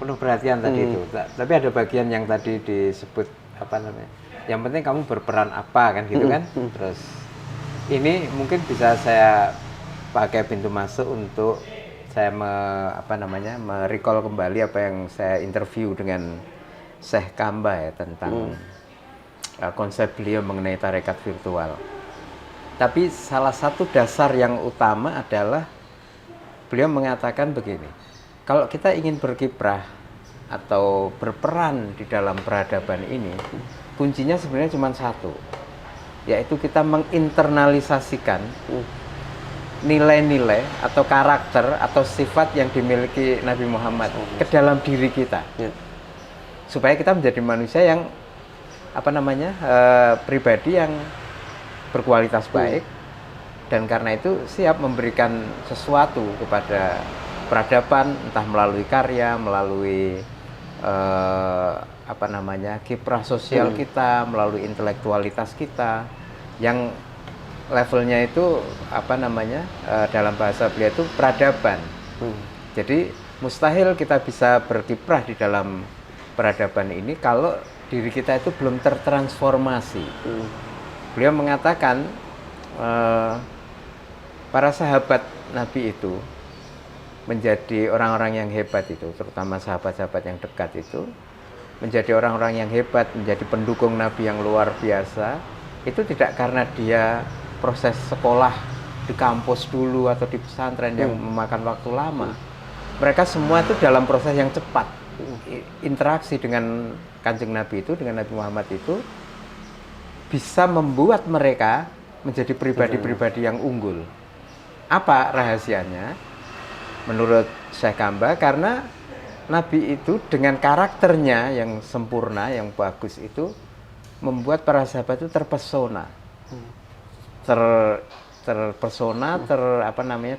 penuh perhatian tadi itu. Tapi ada bagian yang tadi disebut apa namanya? Yang penting kamu berperan apa kan gitu kan. Terus ini mungkin bisa saya pakai pintu masuk untuk saya merecall kembali apa yang saya interview dengan Syekh Kamba ya tentang konsep beliau mengenai tarekat virtual. Tapi salah satu dasar yang utama adalah beliau mengatakan begini, kalau kita ingin berkiprah atau berperan di dalam peradaban ini, kuncinya sebenarnya cuma satu, yaitu kita menginternalisasikan nilai-nilai atau karakter atau sifat yang dimiliki Nabi Muhammad ke dalam diri kita, supaya kita menjadi manusia yang pribadi yang berkualitas baik, dan karena itu siap memberikan sesuatu kepada peradaban, entah melalui karya, melalui kiprah sosial kita, melalui intelektualitas kita yang levelnya itu dalam bahasa beliau itu peradaban. Jadi mustahil kita bisa berkiprah di dalam peradaban ini kalau diri kita itu belum tertransformasi. Beliau mengatakan para sahabat Nabi itu menjadi orang-orang yang hebat itu, terutama sahabat-sahabat yang dekat itu menjadi orang-orang yang hebat, menjadi pendukung Nabi yang luar biasa. Itu tidak karena dia proses sekolah di kampus dulu atau di pesantren yang memakan waktu lama. Mereka semua itu dalam proses yang cepat. Interaksi dengan Kanjeng Nabi itu, dengan Nabi Muhammad itu bisa membuat mereka menjadi pribadi-pribadi yang unggul. Apa rahasianya? Menurut Syekh Kamba, karena Nabi itu dengan karakternya yang sempurna, yang bagus itu membuat para sahabat itu terpesona.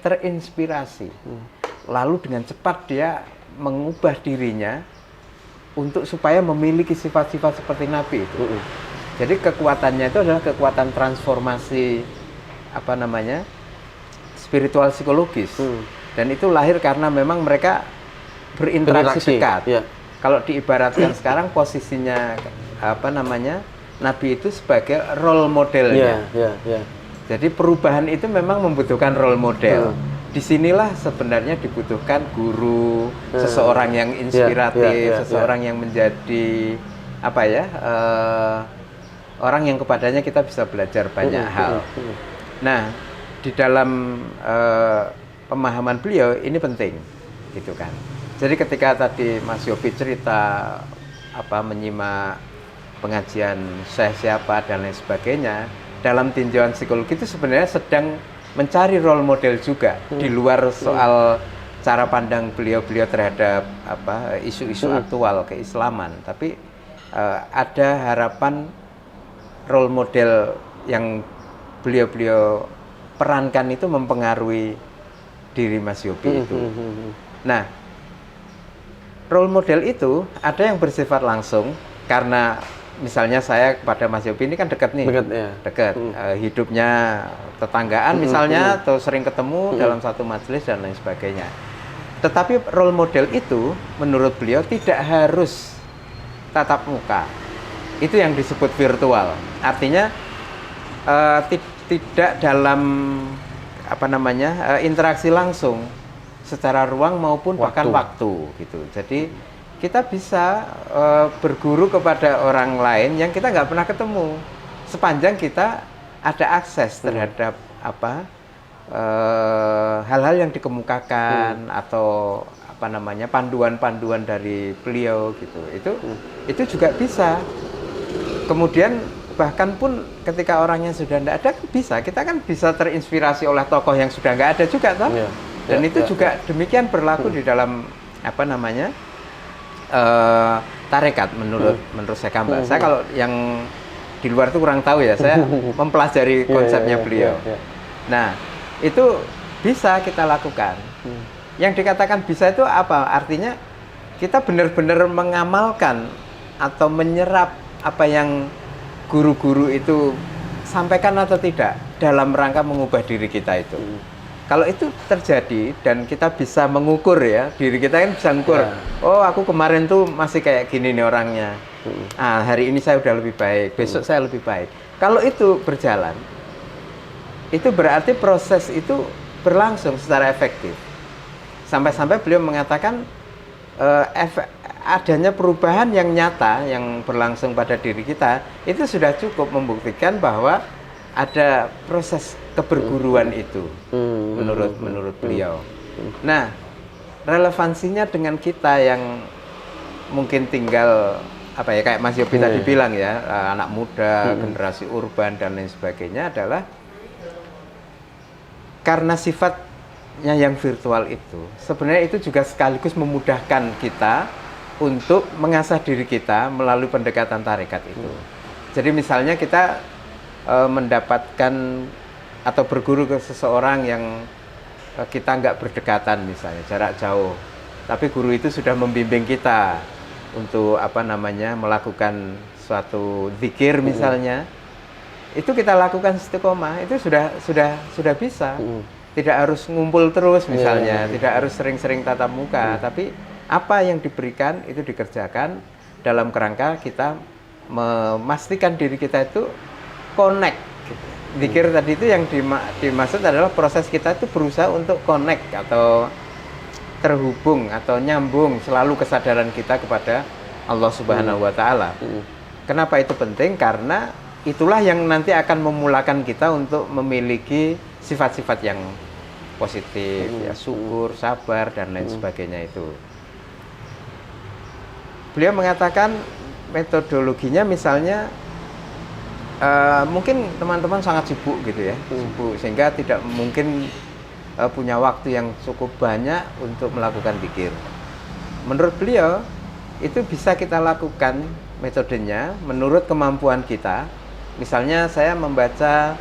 Terinspirasi. Lalu dengan cepat dia mengubah dirinya untuk supaya memiliki sifat-sifat seperti Nabi itu. Jadi kekuatannya itu adalah kekuatan transformasi spiritual psikologis. Dan itu lahir karena memang mereka berinteraksi dekat. Kalau diibaratkan sekarang posisinya Nabi itu sebagai role modelnya. Jadi perubahan itu memang membutuhkan role model. Disinilah sebenarnya dibutuhkan guru, seseorang yang inspiratif, seseorang yang menjadi orang yang kepadanya kita bisa belajar banyak hal. Nah, di dalam pemahaman beliau ini penting, gitu kan. Jadi ketika tadi Mas Yopi cerita menyimak pengajian Syekh siapa dan lain sebagainya, dalam tinjauan psikologi itu sebenarnya sedang mencari role model juga di luar soal cara pandang beliau-beliau terhadap isu-isu aktual keislaman, tapi ada harapan role model yang beliau-beliau perankan itu mempengaruhi diri Mas Yopi itu. Nah, role model itu ada yang bersifat langsung karena misalnya saya kepada Mas Yopi ini kan dekat nih, dekat hidupnya tetanggaan misalnya, atau sering ketemu dalam satu majelis dan lain sebagainya. Tetapi role model itu menurut beliau tidak harus tatap muka. Itu yang disebut virtual. Artinya tidak dalam interaksi langsung secara ruang maupun bahkan waktu gitu. Jadi kita bisa berguru kepada orang lain yang kita nggak pernah ketemu, sepanjang kita ada akses terhadap hal-hal yang dikemukakan atau panduan-panduan dari beliau gitu. Itu juga bisa. Kemudian bahkan pun ketika orangnya sudah tidak ada, kita kan bisa terinspirasi oleh tokoh yang sudah nggak ada juga, toh. Dan itu juga demikian berlaku di dalam tarekat menurut Syekh Kamba. Saya kalau yang di luar itu kurang tahu ya, saya mempelajari konsepnya beliau. Nah, itu bisa kita lakukan. Yang dikatakan bisa itu apa? Artinya kita benar-benar mengamalkan atau menyerap apa yang guru-guru itu sampaikan atau tidak dalam rangka mengubah diri kita itu. Kalau itu terjadi dan kita bisa mengukur ya, diri kita kan bisa mengukur. Ya. Oh, aku kemarin tuh masih kayak gini nih orangnya. Hari ini saya udah lebih baik, besok saya lebih baik. Kalau itu berjalan, itu berarti proses itu berlangsung secara efektif. Sampai-sampai beliau mengatakan adanya perubahan yang nyata yang berlangsung pada diri kita itu sudah cukup membuktikan bahwa ada proses keberguruan itu menurut beliau. Nah, relevansinya dengan kita yang mungkin tinggal apa ya kayak Mas Yopi tadi bilang ya, anak muda, generasi urban dan lain sebagainya adalah karena sifatnya yang virtual itu. Sebenarnya itu juga sekaligus memudahkan kita untuk mengasah diri kita melalui pendekatan tarekat itu. Jadi misalnya kita mendapatkan atau berguru ke seseorang yang kita nggak berdekatan misalnya, jarak jauh. Tapi guru itu sudah membimbing kita untuk melakukan suatu zikir misalnya. Itu kita lakukan istiqomah, itu sudah bisa. Tidak harus ngumpul terus misalnya, tidak harus sering-sering tatap muka, tapi apa yang diberikan itu dikerjakan dalam kerangka kita memastikan diri kita itu connect. Zikir tadi itu yang dimaksud adalah proses kita itu berusaha untuk connect atau terhubung atau nyambung selalu kesadaran kita kepada Allah Subhanahu wa taala. Kenapa itu penting? Karena itulah yang nanti akan memulakan kita untuk memiliki sifat-sifat yang positif, ya syukur, sabar dan lain sebagainya itu. Beliau mengatakan metodologinya misalnya mungkin teman-teman sangat sibuk gitu ya, sibuk sehingga tidak mungkin punya waktu yang cukup banyak untuk melakukan zikir. Menurut beliau itu bisa kita lakukan metodenya menurut kemampuan kita. Misalnya saya membaca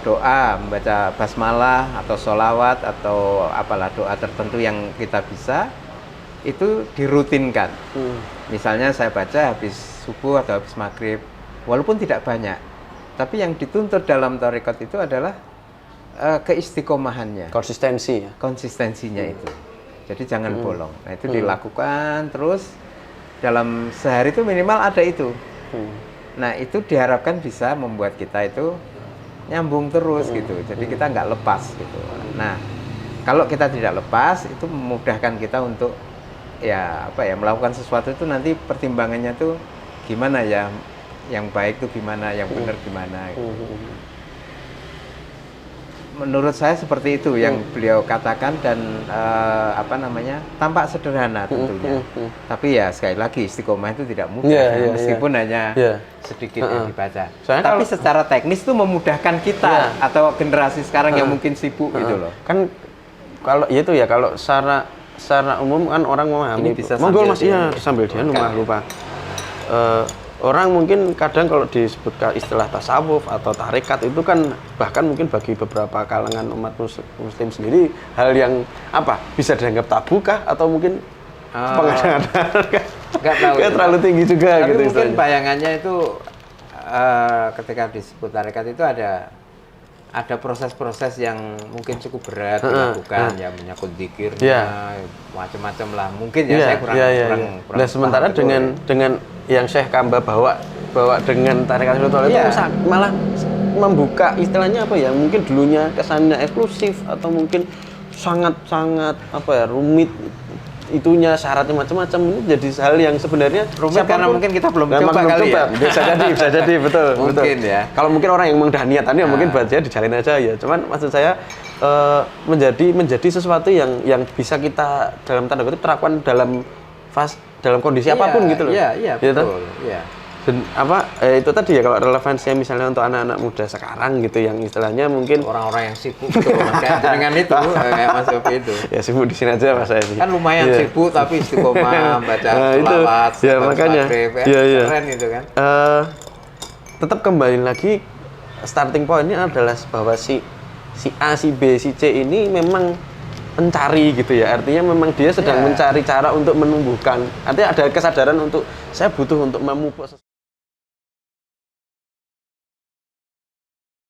doa, membaca basmalah atau sholawat atau apalah doa tertentu yang kita bisa, itu dirutinkan. Misalnya saya baca habis subuh atau habis maghrib, walaupun tidak banyak, tapi yang dituntut dalam tarekat itu adalah keistiqomahannya, konsistensinya itu. Jadi jangan bolong. Nah itu dilakukan terus dalam sehari itu minimal ada itu. Nah itu diharapkan bisa membuat kita itu nyambung terus gitu. Jadi kita nggak lepas gitu. Nah kalau kita tidak lepas itu memudahkan kita untuk melakukan sesuatu itu nanti pertimbangannya tuh gimana ya, yang baik tuh gimana, yang benar gimana gitu. Menurut saya seperti itu yang beliau katakan dan tampak sederhana tentunya. Tapi ya sekali lagi istiqomah itu tidak mudah meskipun hanya sedikit yang dibaca. Tapi secara teknis itu memudahkan kita atau generasi sekarang yang mungkin sibuk gitu loh. Kan kalau itu ya kalau secara umum kan orang memahami. Ini bisa sambil dia lupa. Orang mungkin kadang kalau disebutkan istilah tasawuf atau tarekat itu kan bahkan mungkin bagi beberapa kalangan umat muslim sendiri hal yang bisa dianggap tabu kah atau mungkin pengada-ngada nggak tahu terlalu tinggi juga. Tapi gitu mungkin istilahnya. bayangannya itu ketika disebut tarekat itu ada proses-proses yang mungkin cukup berat dilakukan, ya menyangkut zikirnya, macam-macam lah. Mungkin saya kurang. Nah, sementara dengan yang Syekh Kamba bawa dengan tarekat spiritual itu malah membuka istilahnya mungkin dulunya kesannya eksklusif atau mungkin sangat rumit itunya, syaratnya macam-macam, ini jadi hal yang sebenarnya rumit karena mungkin kita belum coba kali ya. Bisa jadi betul. Mungkin ya. Kalau mungkin orang yang memang udah niatannya mungkin buat saya dijalin aja ya. Cuman maksud saya menjadi sesuatu yang bisa kita dalam tanda kutip terapkan dalam kondisi apapun gitu loh. Iya, betul. Iya. Dan itu tadi ya kalau relevansinya misalnya untuk anak-anak muda sekarang gitu yang istilahnya mungkin orang-orang yang sibuk gitu kayak dengan itu kayak Mas Yopi itu. Ya sibuk di sini aja Mas Yopi. Kan lumayan sibuk tapi istiqomah baca sholawat, makanya keren gitu kan. Tetap kembali lagi starting point-nya adalah bahwa si A, si B, si C ini memang mencari gitu ya, artinya memang dia sedang mencari cara untuk menumbuhkan, artinya ada kesadaran untuk saya butuh untuk memupuk